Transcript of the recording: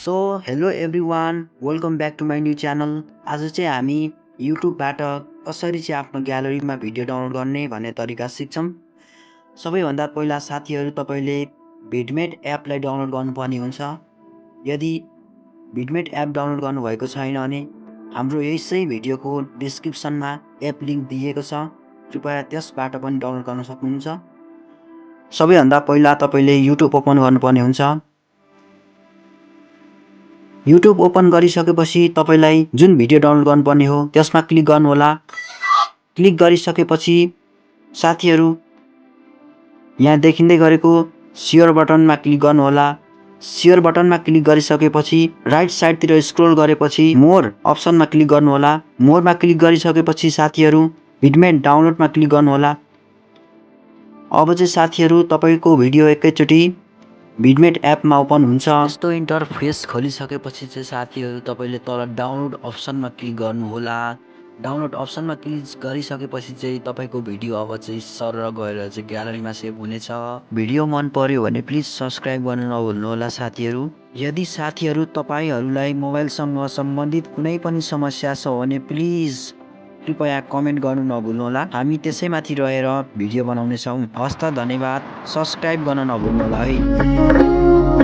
So hello everyone, welcome back to my new channel. आज चाहिँ हामी युट्युबबाट कसरी चाहिँ आफ्नो ग्यालरीमा भिडियो डाउनलोड गर्ने भन्ने तरिका सिक्छौँ। सबैभन्दा पहिला साथीहरू तपाईँले भिडमेट एपलाई डाउनलोड गर्नुपर्ने हुन्छ। यदि भिडमेट एप डाउनलोड गर्नुभएको छैन भने हाम्रो यसै भिडियोको डिस्क्रिप्सनमा एप लिङ्क दिएको छ, कृपया त्यसबाट पनि डाउनलोड गर्न सक्नुहुन्छ। सबैभन्दा पहिला तपाईँले युट्युब ओपन गर्नुपर्ने हुन्छ। युट्युब ओपन गरिसकेपछि तपाईलाई जुन भिडियो डाउनलोड गर्नुपर्ने हो त्यसमा क्लिक गर्नुहोला। क्लिक गरिसकेपछि साथीहरू यहाँ देखिँदै गरेको सेयर बटनमा क्लिक गर्नुहोला। सेयर बटनमा क्लिक गरिसकेपछि राइट साइडतिर स्क्रोल गरेपछि मोर अप्सनमा क्लिक गर्नुहोला। मोरमा क्लिक गरिसकेपछि साथीहरू भिडमेट डाउनलोडमा क्लिक गर्नुहोला। अब चाहिँ साथीहरू तपाईँको भिडियो एकैचोटि भिडमेट एपमा ओपन हुन्छ। यस्तो इन्टरफेस खोलिसकेपछि चाहिँ साथीहरू तपाईँले तल डाउनलोड अप्सनमा क्लिक गर्नुहोला। डाउनलोड अप्सनमा क्लिक गरिसकेपछि चाहिँ तपाईँको भिडियो अब चाहिँ सरर गएर चाहिँ ग्यालरीमा सेभ हुनेछ। भिडियो मन पर्यो भने प्लिज सब्सक्राइब गर्न नभुल्नुहोला साथीहरू। यदि साथीहरू तपाईँहरूलाई मोबाइलसँग सम्बन्धित कुनै पनि समस्या छ भने प्लिज कृपया कमेन्ट गर्नु नभुल्नुहोला। हामी त्यसैमाथि रहेर भिडियो बनाउनेछौँ। हस्त धन्यवाद। सब्सक्राइब गर्न नभुल्नुहोला है।